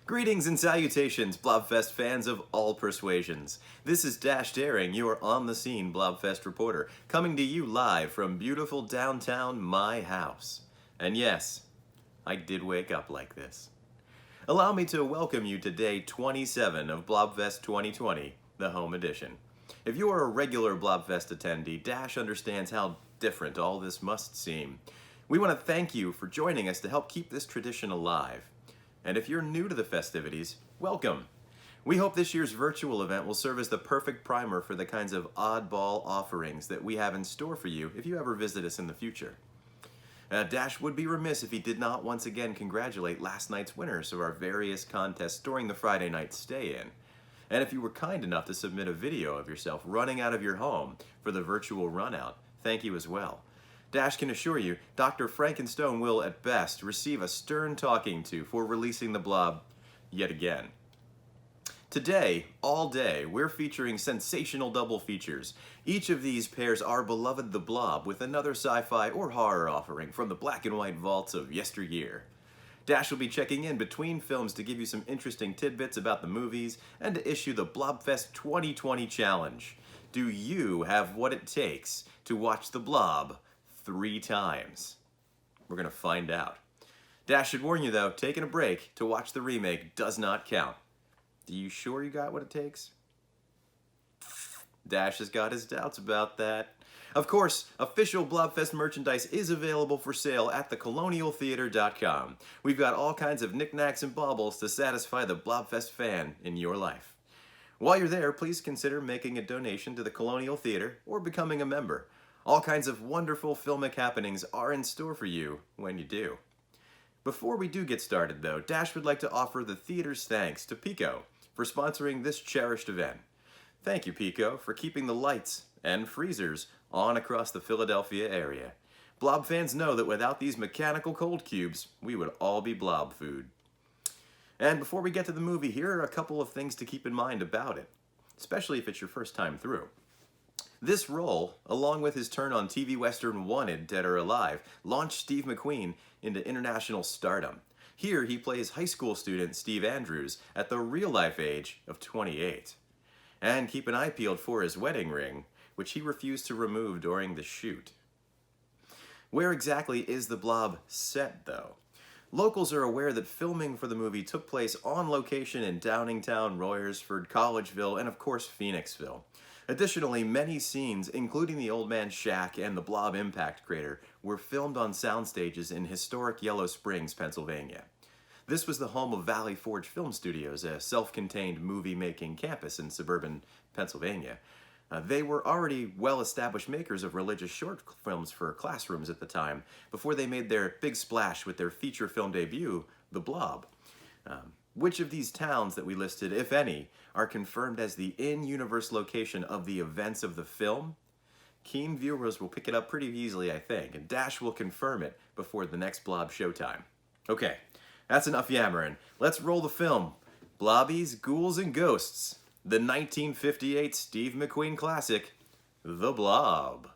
Greetings and salutations, Blobfest fans of all persuasions. This is Dash Daring, your on-the-scene Blobfest reporter, coming to you live from beautiful downtown my house. And yes, I did wake up like this. Allow me to welcome you to day 27 of Blobfest 2020, the home edition. If you are a regular Blobfest attendee, Dash understands how different all this must seem. We want to thank you for joining us to help keep this tradition alive. And if you're new to the festivities, welcome. We hope this year's virtual event will serve as the perfect primer for the kinds of oddball offerings that we have in store for you if you ever visit us in the future. Dash would be remiss if he did not once again congratulate last night's winners of our various contests during the Friday night stay-in. And if you were kind enough to submit a video of yourself running out of your home for the virtual run-out, thank you as well. Dash can assure you, Dr. Frankenstone will, at best, receive a stern talking to for releasing the Blob yet again. Today, all day, we're featuring sensational double features. Each of these pairs our beloved The Blob with another sci-fi or horror offering from the black and white vaults of yesteryear. Dash will be checking in between films to give you some interesting tidbits about the movies and to issue the Blobfest 2020 challenge. Do you have what it takes to watch The Blob 3 times? We're gonna find out. Dash should warn you though, taking a break to watch the remake does not count. Are you sure you got what it takes? Dash has got his doubts about that. Of course, official Blobfest merchandise is available for sale at thecolonialtheater.com. We've got all kinds of knickknacks and baubles to satisfy the Blobfest fan in your life. While you're there, please consider making a donation to the Colonial Theater or becoming a member. All kinds of wonderful filmic happenings are in store for you when you do. Before we do get started though, Dash would like to offer the theater's thanks to Pico for sponsoring this cherished event. Thank you, Pico, for keeping the lights and freezers on across the Philadelphia area. Blob fans know that without these mechanical cold cubes, we would all be blob food. And before we get to the movie, here are a couple of things to keep in mind about it, especially if it's your first time through. This role, along with his turn on TV Western Wanted, Dead or Alive, launched Steve McQueen into international stardom. Here he plays high school student Steve Andrews at the real-life age of 28. And keep an eye peeled for his wedding ring, which he refused to remove during the shoot. Where exactly is the Blob set, though? Locals are aware that filming for the movie took place on location in Downingtown, Royersford, Collegeville, and of course Phoenixville. Additionally, many scenes, including the Old Man Shack and the Blob Impact Crater, were filmed on sound stages in historic Yellow Springs, Pennsylvania. This was the home of Valley Forge Film Studios, a self-contained movie-making campus in suburban Pennsylvania. They were already well-established makers of religious short films for classrooms at the time, before they made their big splash with their feature film debut, The Blob. Which of these towns that we listed, if any, are confirmed as the in-universe location of the events of the film? Keen viewers will pick it up pretty easily, I think, and Dash will confirm it before the next Blob showtime. Okay, that's enough yammering. Let's roll the film. Blobbies, Ghouls, and Ghosts. The 1958 Steve McQueen classic, The Blob.